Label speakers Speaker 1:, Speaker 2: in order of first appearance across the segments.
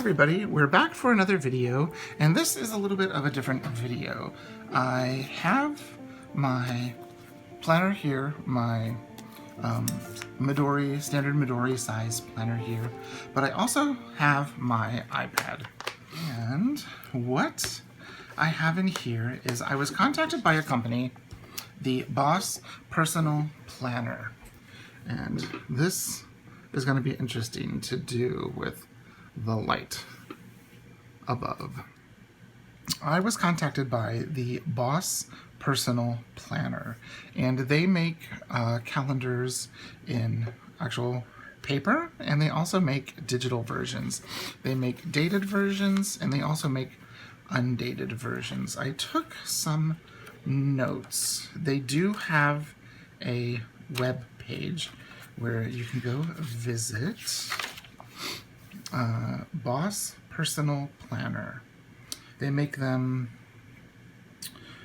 Speaker 1: everybody, we're back for another video, and this is a little bit of a different video. I have my planner here, my standard Midori size planner here, but I also have my iPad. And what I have in here is I was contacted by a company, the Boss Personal Planner, and this is going to be interesting to do with the light above. I was contacted by the Boss Personal Planner, and they make calendars in actual paper, and they also make digital versions. They make dated versions, and they also make undated versions. I took some notes. They do have a web page where you can go visit. Boss Personal Planner. They make them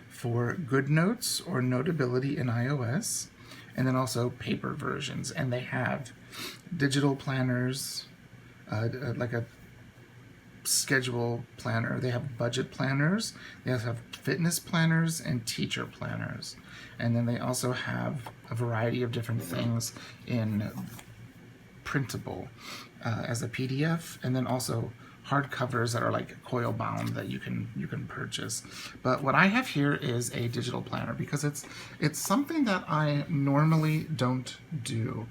Speaker 1: for GoodNotes or Notability in iOS, and then also paper versions. And they have digital planners, like a schedule planner. They have budget planners. They also have fitness planners and teacher planners. And then they also have a variety of different things in printable as a PDF, and then also hardcovers that are like coil bound that you can purchase. But what I have here is a digital planner because it's something that I normally don't do.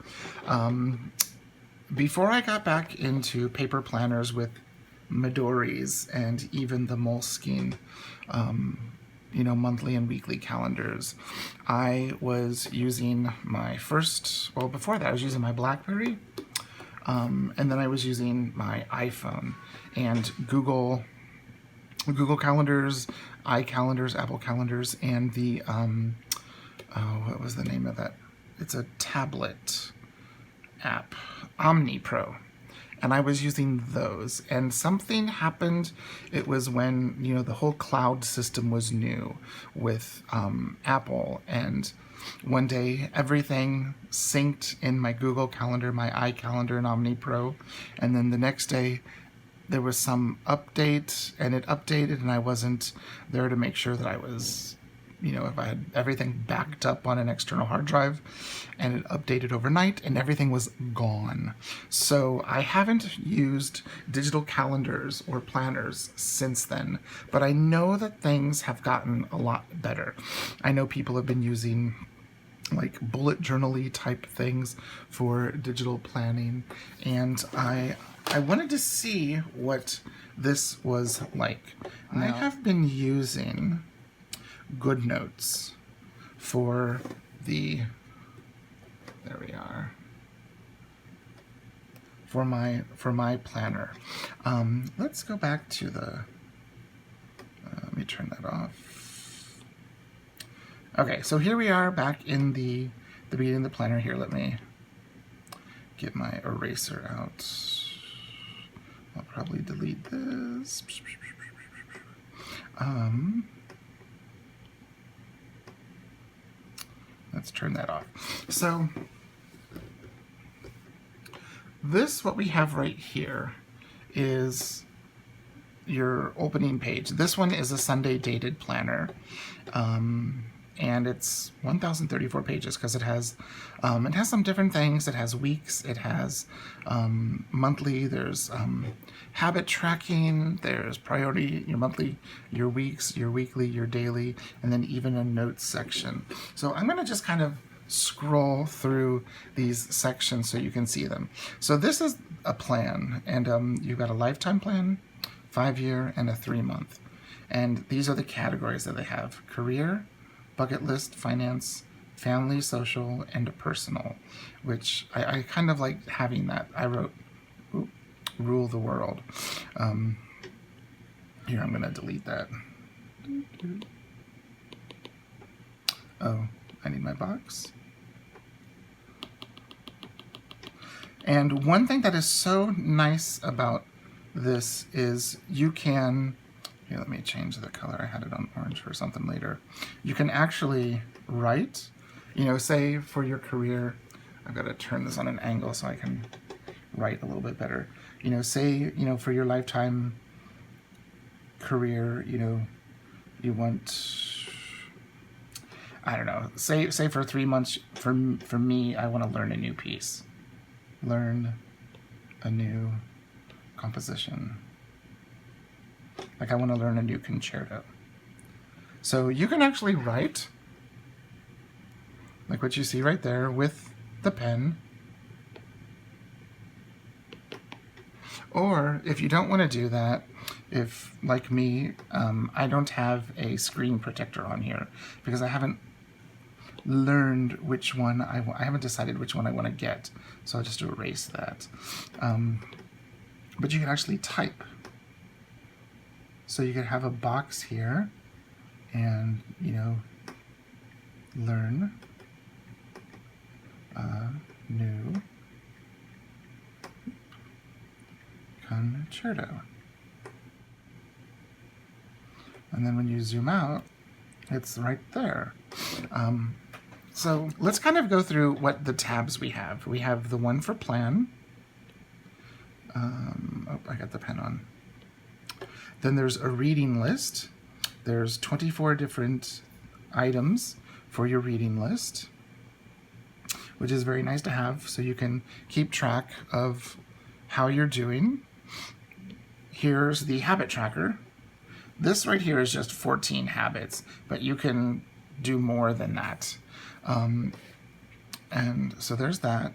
Speaker 1: Before I got back into paper planners with Midoris and even the Moleskine monthly and weekly calendars, I was using before that I was using my BlackBerry, and then I was using my iPhone and Google Calendars, iCalendars, Apple Calendars, and the, what was the name of that? It's a tablet app, OmniPro. And I was using those, and something happened. It was when, the whole cloud system was new with Apple, and one day everything synced in my Google Calendar, my iCalendar, and OmniPro, and then the next day there was some update, and it updated, and I wasn't there to make sure that I was, if I had everything backed up on an external hard drive, and it updated overnight, and everything was gone. So I haven't used digital calendars or planners since then, but I know that things have gotten a lot better. I know people have been using like bullet journal-y type things for digital planning, and I wanted to see what this was like. Now, I have been using GoodNotes for there we are, for my planner. Let's go back to let me turn that off. Okay, so here we are back in the beginning of the planner. Here, let me get my eraser out. I'll probably delete this. Let's turn that off. So what we have right here is your opening page. This one is a Sunday dated planner, and it's 1,034 pages because it has some different things. It has weeks, it has monthly, there's habit tracking, there's priority, your monthly, your weeks, your weekly, your daily, and then even a notes section. So I'm going to just kind of scroll through these sections so you can see them. So this is a plan, and you've got a lifetime plan, 5-year, and a 3-month. And these are the categories that they have: career, bucket list, finance, family, social, and personal, which I kind of like having that. I wrote rule the world. Here, I'm going to delete that. Oh, I need my box. And one thing that is so nice about this is you can, here, let me change the color. I had it on orange for something later. You can actually write, say for your career, I've got to turn this on an angle so I can write a little bit better. You know, say, you know, for your lifetime career, you know, you want, I don't know, say for 3 months, for me, I want to learn a new piece. Learn a new composition. Like I want to learn a new concerto. So you can actually write, like what you see right there, with the pen. Or if you don't want to do that, if, like me, I don't have a screen protector on here because I haven't learned which one I haven't decided which one I want to get. So I'll just erase that. But you can actually type. So you could have a box here and, you know, learn a new concerto. And then when you zoom out, it's right there. So let's kind of go through what the tabs we have. We have the one for plan. Oh, I got the pen on. Then there's a reading list. There's 24 different items for your reading list, which is very nice to have so you can keep track of how you're doing. Here's the habit tracker. This right here is just 14 habits, but you can do more than that. And so there's that.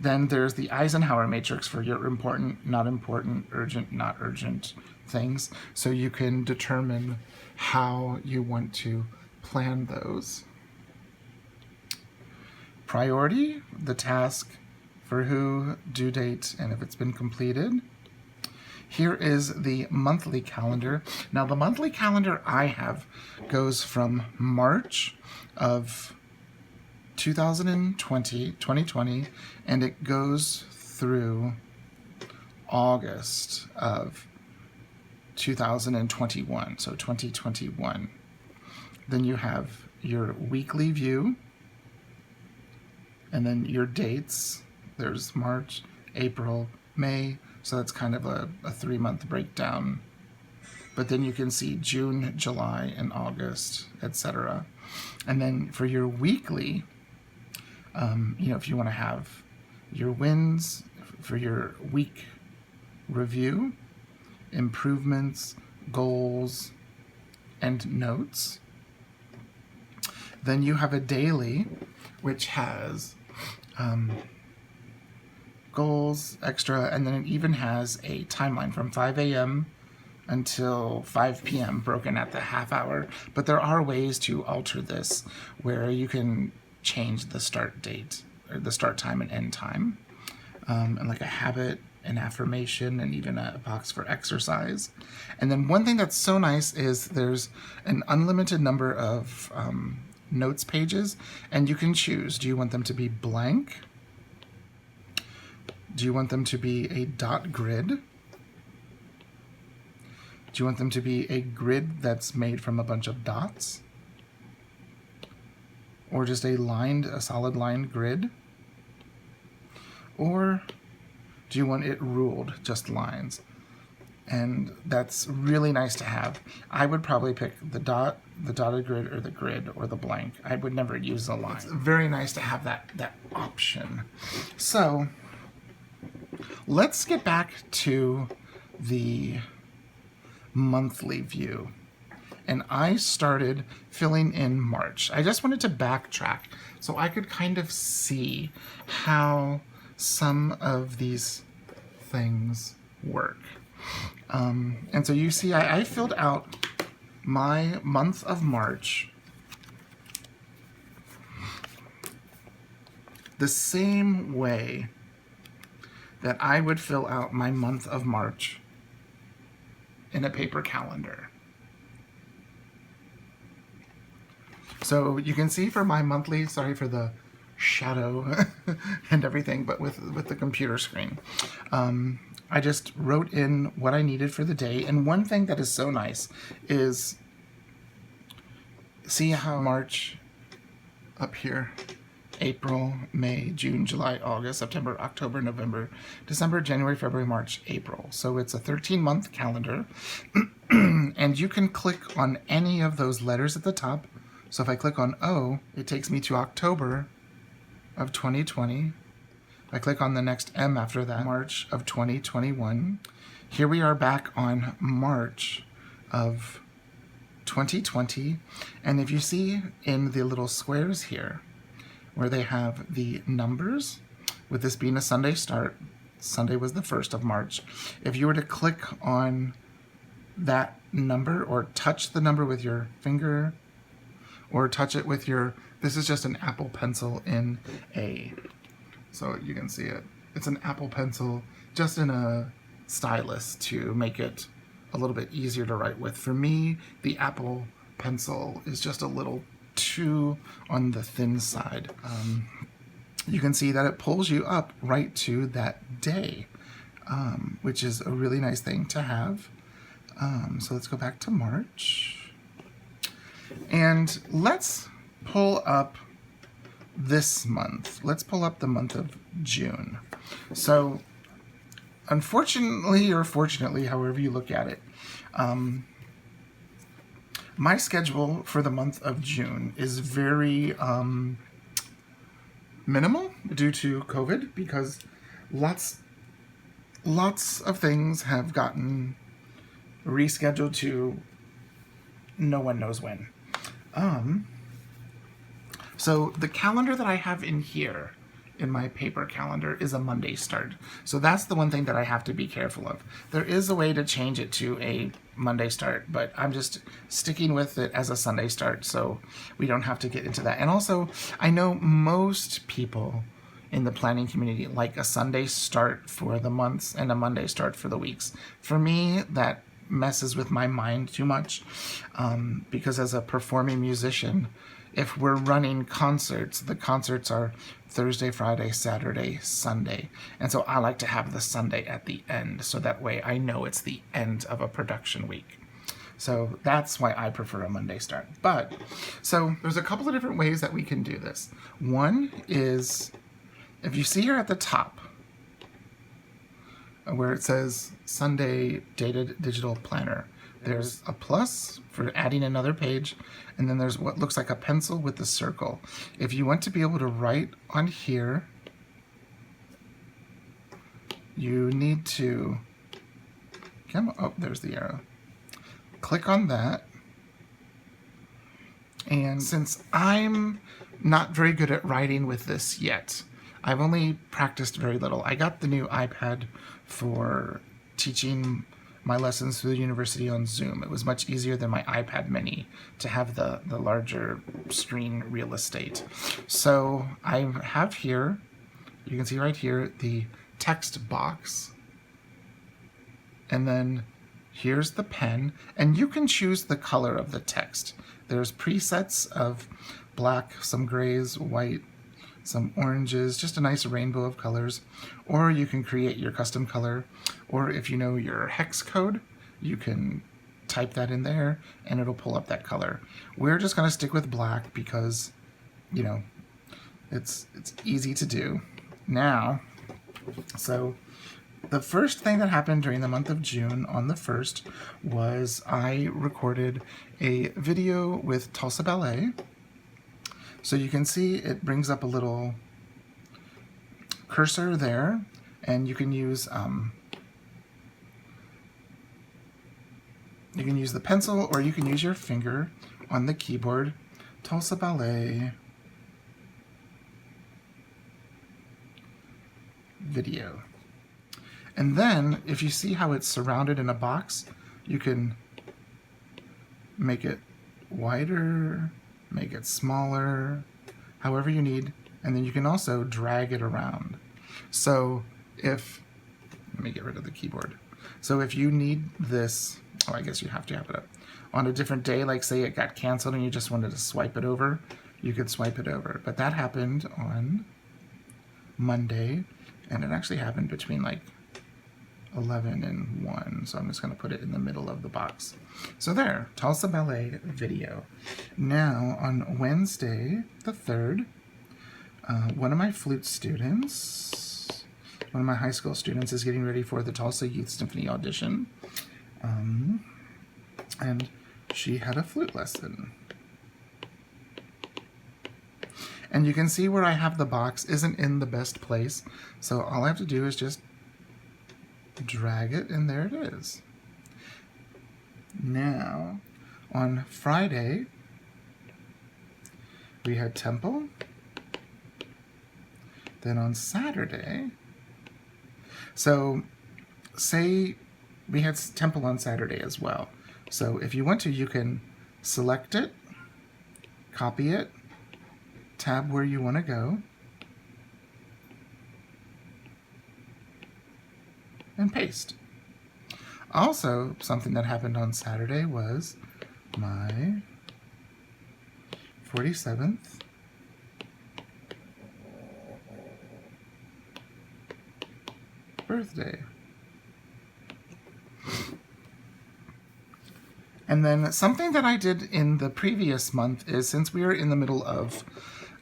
Speaker 1: Then there's the Eisenhower Matrix for your important, not important, urgent, not urgent things. So you can determine how you want to plan those. Priority, the task for who, due date, and if it's been completed. Here is the monthly calendar. Now the monthly calendar I have goes from March of 2020, and it goes through August of 2021, so 2021. Then you have your weekly view, and then your dates. There's March, April, May, so that's kind of a 3-month breakdown. But then you can see June, July, and August, etc. And then for your weekly, you know, if you want to have your wins for your week review, improvements, goals, and notes. Then you have a daily, which has goals, extra, and then it even has a timeline from 5 a.m. until 5 p.m. broken at the half hour. But there are ways to alter this where you can change the start date, or the start time and end time, and like a habit, an affirmation, and even a box for exercise. And then one thing that's so nice is there's an unlimited number of notes pages, and you can choose. Do you want them to be blank? Do you want them to be a dot grid? Do you want them to be a grid that's made from a bunch of dots? Or just a solid lined grid? Or do you want it ruled, just lines? And that's really nice to have. I would probably pick the dotted grid, or the grid, or the blank. I would never use a line. It's very nice to have that option. So let's get back to the monthly view. And I started filling in March. I just wanted to backtrack so I could kind of see how some of these things work. And so you see, I filled out my month of March the same way that I would fill out my month of March in a paper calendar. So you can see for my monthly, sorry for the shadow and everything, but with the computer screen, I just wrote in what I needed for the day. And one thing that is so nice is, see how March up here, April, May, June, July, August, September, October, November, December, January, February, March, April. So it's a 13-month calendar. And you can click on any of those letters at the top. So if I click on O, it takes me to October of 2020. I click on the next M after that, March of 2021. Here we are back on March of 2020. And if you see in the little squares here, where they have the numbers, with this being a Sunday start, Sunday was the 1st of March. If you were to click on that number or touch the number with your finger or touch it with your, this is just an Apple Pencil in a, so you can see it. It's an Apple Pencil just in a stylus to make it a little bit easier to write with. For me, the Apple Pencil is just a little too on the thin side. You can see that it pulls you up right to that day, which is a really nice thing to have. So let's go back to March. And let's pull up this month. Let's pull up the month of June. So unfortunately, or fortunately, however you look at it, my schedule for the month of June is very minimal due to COVID, because lots of things have gotten rescheduled to no one knows when. So the calendar that I have in here, in my paper calendar, is a Monday start. So that's the one thing that I have to be careful of. There is a way to change it to a Monday start, but I'm just sticking with it as a Sunday start so we don't have to get into that. And also, I know most people in the planning community like a Sunday start for the months and a Monday start for the weeks. For me, that messes with my mind too much, because as a performing musician, if we're running concerts, the concerts are Thursday, Friday, Saturday, Sunday. And so I like to have the Sunday at the end, so that way I know it's the end of a production week. So that's why I prefer a Monday start. But, so there's a couple of different ways that we can do this. One is, if you see here at the top, where it says Sunday Dated Digital Planner, there's a plus for adding another page, and then there's what looks like a pencil with the circle. If you want to be able to write on here, you need to come, oh, there's the arrow. Click on that. And since I'm not very good at writing with this yet, I've only practiced very little. I got the new iPad for teaching my lessons through the university on Zoom. It was much easier than my iPad mini to have the larger screen real estate. So I have here, you can see right here, the text box. And then here's the pen, and you can choose the color of the text. There's presets of black, some grays, white, some oranges, just a nice rainbow of colors. Or you can create your custom color, or if you know your hex code, you can type that in there and it'll pull up that color. We're just going to stick with black because, you know, it's easy to do. Now, so the first thing that happened during the month of June on the 1st was I recorded a video with Tulsa Ballet. So you can see it brings up a little cursor there, and you can use the pencil, or you can use your finger on the keyboard. Tulsa Ballet video. And then if you see how it's surrounded in a box, you can make it wider, make it smaller, however you need, and then you can also drag it around. So if, let me get rid of the keyboard. So if you need this, oh, I guess you have to have it up, on a different day, like say it got canceled and you just wanted to swipe it over, you could swipe it over. But that happened on Monday, and it actually happened between like 11 and 1, so I'm just going to put it in the middle of the box. So there, Tulsa Ballet video. Now, on Wednesday, the 3rd, One of my flute students, one of my high school students, is getting ready for the Tulsa Youth Symphony audition. And she had a flute lesson. And you can see where I have the box isn't in the best place. So all I have to do is just drag it, and there it is. Now, on Friday, we had temple. Then on Saturday, so say we had temple on Saturday as well. So if you want to, you can select it, copy it, tab where you want to go, and paste. Also, something that happened on Saturday was my 47th birthday. And then something that I did in the previous month is, since we are in the middle of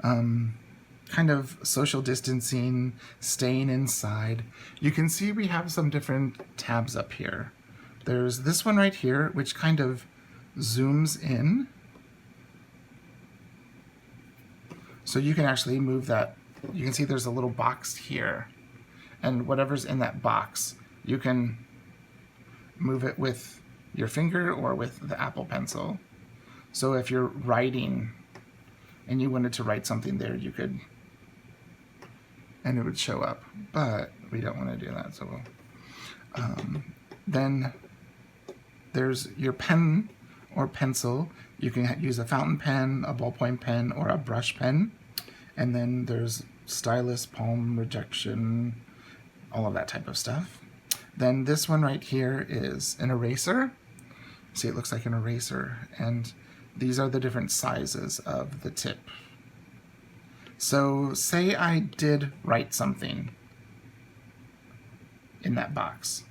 Speaker 1: kind of social distancing, staying inside, you can see we have some different tabs up here. There's this one right here, which kind of zooms in. So you can actually move that. You can see there's a little box here. And whatever's in that box, you can move it with your finger or with the Apple Pencil. So if you're writing and you wanted to write something there, you could, and it would show up. But we don't want to do that, so we'll. Then there's your pen or pencil. You can use a fountain pen, a ballpoint pen, or a brush pen. And then there's stylus, palm rejection, all of that type of stuff. Then this one right here is an eraser. See, it looks like an eraser. And these are the different sizes of the tip. So say I did write something in that box.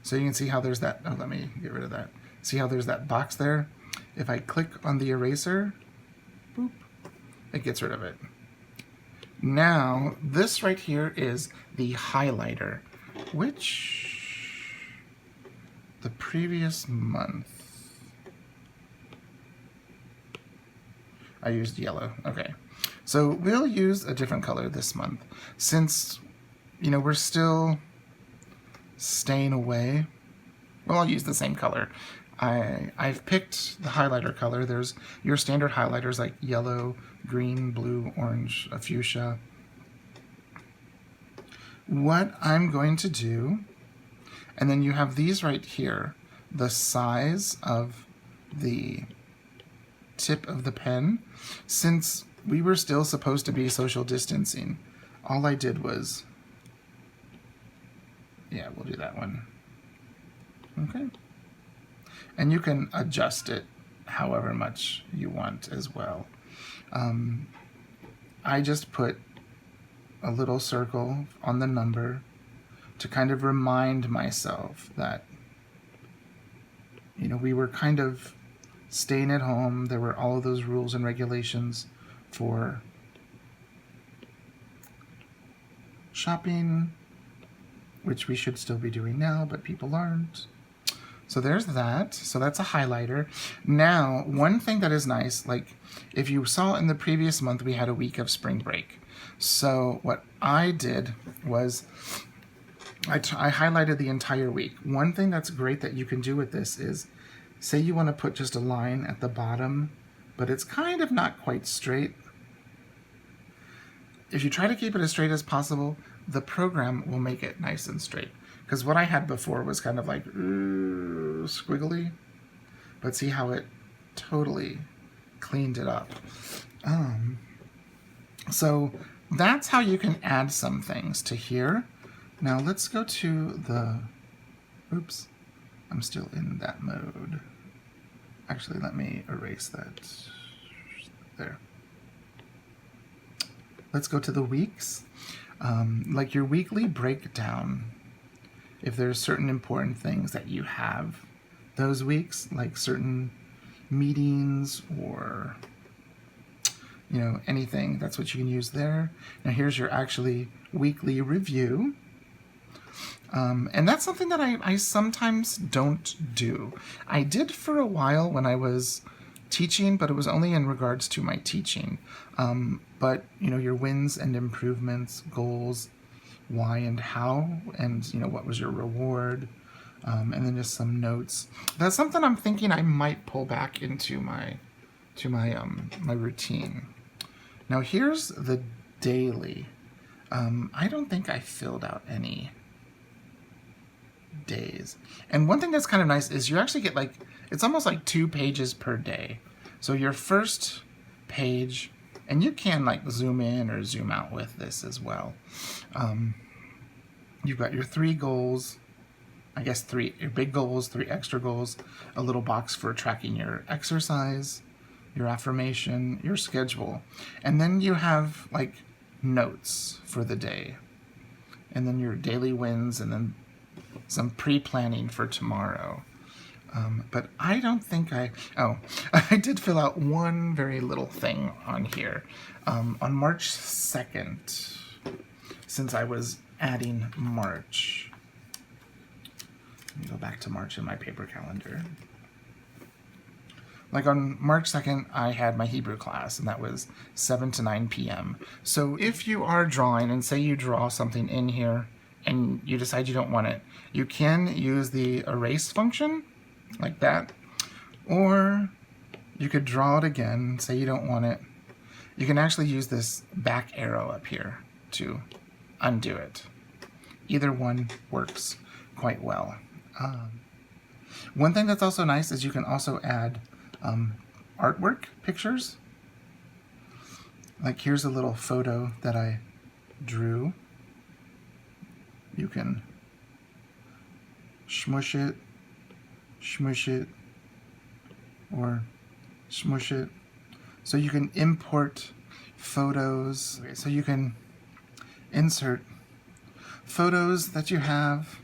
Speaker 1: So you can see how there's that, oh, let me get rid of that. See how there's that box there? If I click on the eraser, boop, it gets rid of it. Now, this right here is the highlighter, which the previous month I used yellow. Okay, so we'll use a different color this month since, you know, we're still staying away. Well, I'll use the same color. I've picked the highlighter color. There's your standard highlighters like yellow, green, blue, orange, a fuchsia. What I'm going to do, and then you have these right here, the size of the tip of the pen. Since we were still supposed to be social distancing, all I did was, yeah, we'll do that one. Okay. And you can adjust it however much you want as well. I just put a little circle on the number to kind of remind myself that, you know, we were kind of staying at home. There were all of those rules and regulations for shopping, which we should still be doing now, but people aren't. So there's that. So that's a highlighter. Now, one thing that is nice, like if you saw in the previous month, we had a week of spring break. So what I did was I highlighted the entire week. One thing that's great that you can do with this is, say you want to put just a line at the bottom, but it's kind of not quite straight. If you try to keep it as straight as possible, the program will make it nice and straight. Because what I had before was kind of like squiggly, but see how it totally cleaned it up. So that's how you can add some things to here. Now let's go to the, oops, I'm still in that mode. Actually, let me erase that. There. Let's go to the weeks. Like your weekly breakdown. If there's certain important things that you have those weeks, like certain meetings or you know, anything. That's what you can use there. Now here's your actually weekly review. And that's something that I sometimes don't do. I did for a while when I was teaching, but it was only in regards to my teaching. But, you know, your wins and improvements, goals, why and how, and, you know, what was your reward, and then just some notes. That's something I'm thinking I might pull back into my routine. Now here's the daily. I don't think I filled out any days. And one thing that's kind of nice is you actually get like, it's almost like 2 pages per day. So your first page, and you can like zoom in or zoom out with this as well. You've got your 3 goals, I guess 3 your big goals, 3 extra goals, a little box for tracking your exercise, your affirmation, your schedule. And then you have like notes for the day. And then your daily wins, and then some pre-planning for tomorrow. But I don't think I did fill out one very little thing on here. On March 2nd, since I was adding March. Let me go back to March in my paper calendar. Like on March 2nd, I had my Hebrew class, and that was 7 to 9 p.m. So if you are drawing, and say you draw something in here, and you decide you don't want it, you can use the erase function, like that. Or you could draw it again, say you don't want it. You can actually use this back arrow up here to undo it. Either one works quite well. One thing that's also nice is you can also add artwork pictures. Like here's a little photo that I drew. You can smush it, or smush it. So you can import photos. So you can insert photos that you have.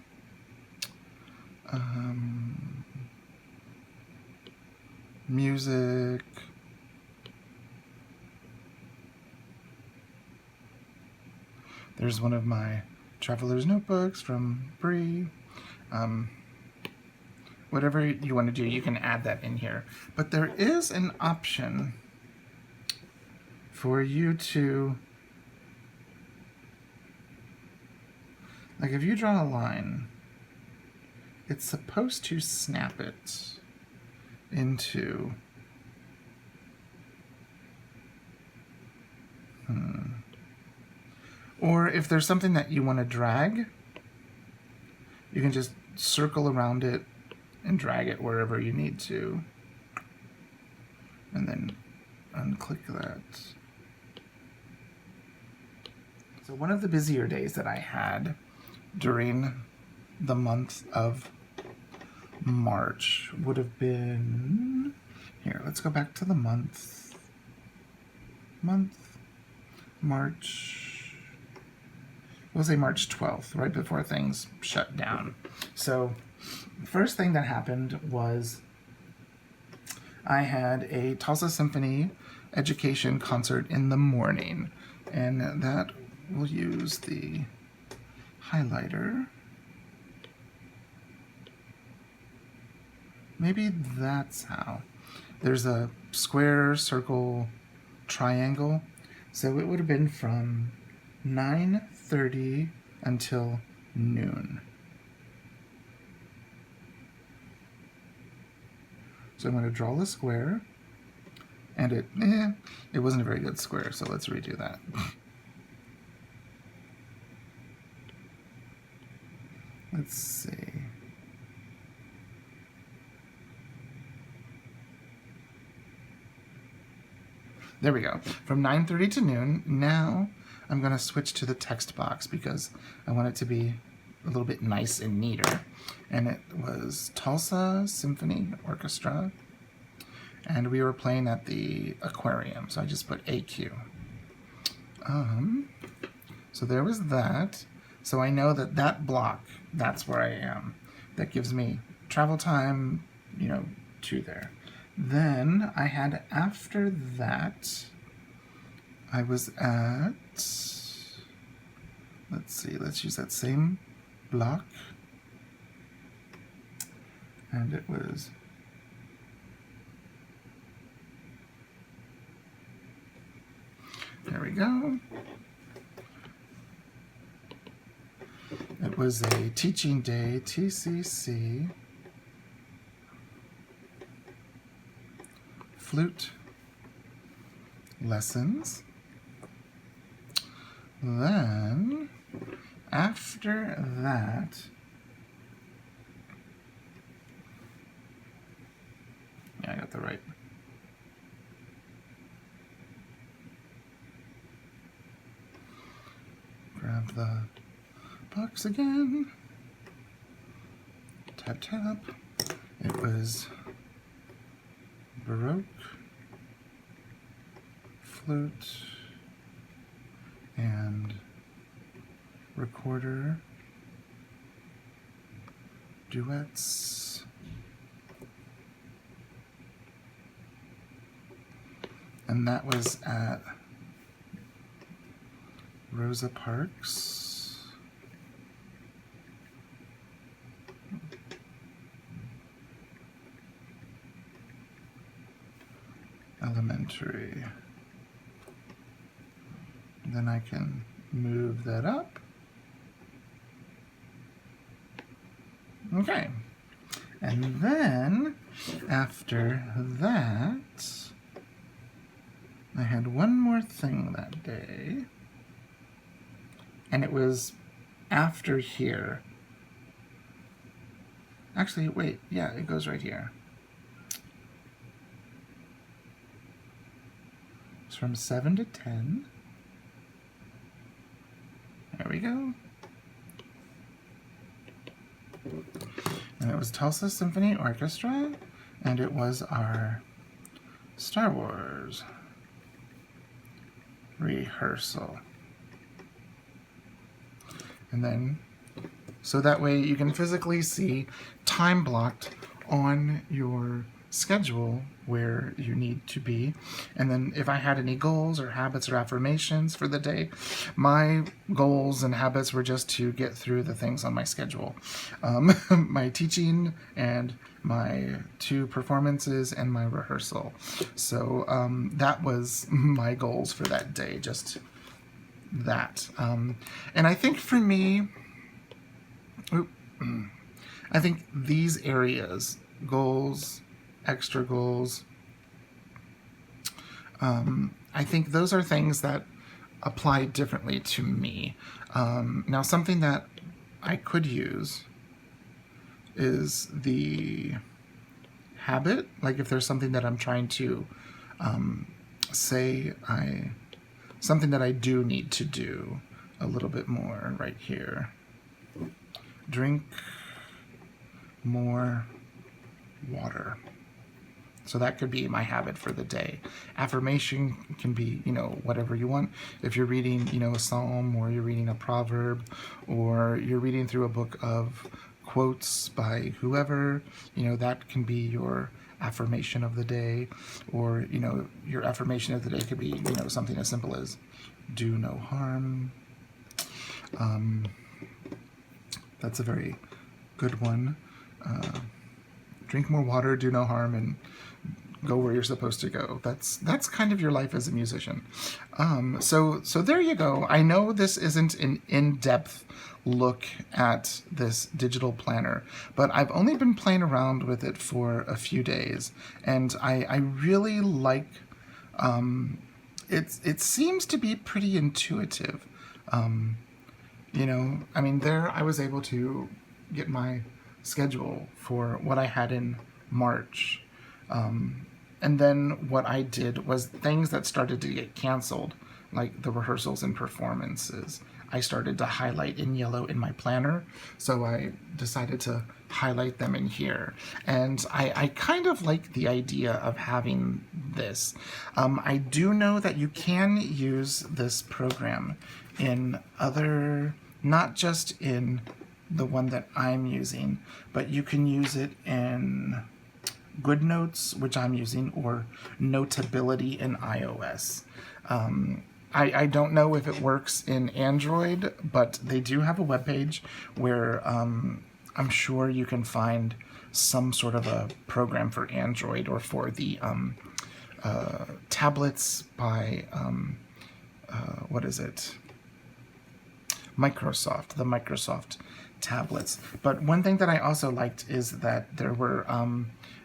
Speaker 1: Music. There's one of my traveler's notebooks from Bree. Whatever you want to do, you can add that in here. But there is an option for you to, like if you draw a line, it's supposed to snap it into or if there's something that you want to drag, you can just circle around it and drag it wherever you need to, and then unclick that. So one of the busier days that I had during the month of March would have been, here, let's go back to the month, March, we'll say March 12th, right before things shut down. So the first thing that happened was I had a Tulsa Symphony education concert in the morning, and that will use the highlighter. Maybe that's how. There's a square, circle, triangle. So it would have been from 9:30 until noon. So I'm going to draw the square, and it wasn't a very good square, so let's redo that. Let's see. There we go. From 9:30 to noon. Now I'm going to switch to the text box because I want it to be a little bit nice and neater. And it was Tulsa Symphony Orchestra, and we were playing at the aquarium, so I just put AQ. So there was that. So I know that that block, that's where I am. That gives me travel time, to there. Then I had, after that, I was at, let's see, let's use that same block. And it was there we go. It was a teaching day, TCC, flute lessons. Then, after that, yeah, I got the right. Grab the box again. Tap, tap. It was Baroque, flute, and recorder duets. And that was at Rosa Parks. Elementary. Then I can move that up. Okay. And then after that, I had one more thing that day. And it was after here. Actually, wait, yeah, it goes right here. It's from 7 to 10. There we go. And it was Tulsa Symphony Orchestra, and it was our Star Wars rehearsal. And then, so that way you can physically see time blocked on your schedule where you need to be. And then if I had any goals or habits or affirmations for the day, my goals and habits were just to get through the things on my schedule. My teaching and my 2 performances and my rehearsal. So that was my goals for that day, just that. And I think for me, I think these areas, goals, extra goals, I think those are things that apply differently to me. Now, something that I could use is the habit, like if there's something that I'm trying to something that I do need to do a little bit more right here. Drink more water. So that could be my habit for the day. Affirmation can be, whatever you want. If you're reading, a psalm, or you're reading a proverb, or you're reading through a book of quotes by whoever, that can be your affirmation of the day. Or, your affirmation of the day could be, something as simple as do no harm. That's a very good one. Drink more water, do no harm, and go where you're supposed to go. That's kind of your life as a musician. So there you go. I know this isn't an in-depth look at this digital planner, but I've only been playing around with it for a few days, and I really like. It seems to be pretty intuitive. There I was able to get my schedule for what I had in March. And then what I did was things that started to get canceled, like the rehearsals and performances, I started to highlight in yellow in my planner. So I decided to highlight them in here. And I kind of like the idea of having this. I do know that you can use this program in other, not just in the one that I'm using, but you can use it in GoodNotes, which I'm using, or Notability in iOS. I don't know if it works in Android, but they do have a webpage where I'm sure you can find some sort of a program for Android or for the tablets by, what is it? Microsoft, the Microsoft tablets. But one thing that I also liked is that there were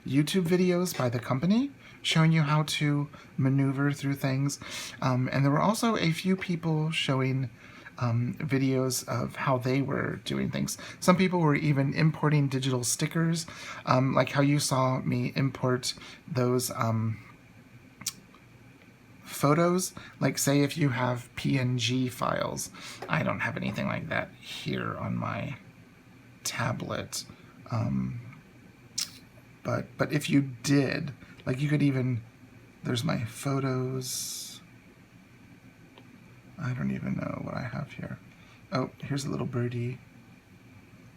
Speaker 1: YouTube videos by the company showing you how to maneuver through things. And there were also a few people showing videos of how they were doing things. Some people were even importing digital stickers, like how you saw me import those photos. Like, say if you have PNG files. I don't have anything like that here on my tablet. But if you did, like, you could even, there's my photos. I don't even know what I have here. Oh, here's a little birdie.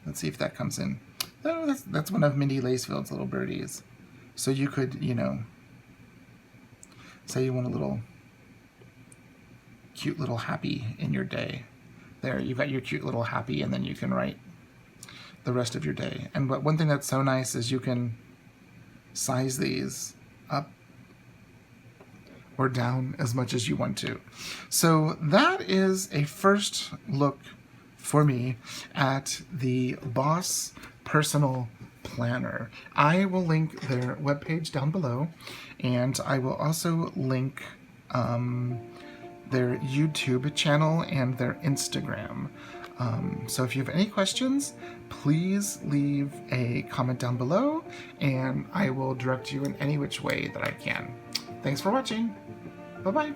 Speaker 1: Let's see if that comes in. Oh, that's one of Mindy Lacefield's little birdies. So you could, you know, say you want a little cute little happy in your day. There, you've got your cute little happy, and then you can write the rest of your day. And one thing that's so nice is you can size these up or down as much as you want to. So that is a first look for me at the Boss Personal Planner. I will link their webpage down below, and I will also link their YouTube channel and their Instagram. So if you have any questions, please leave a comment down below, and I will direct you in any which way that I can. Thanks for watching. Bye-bye.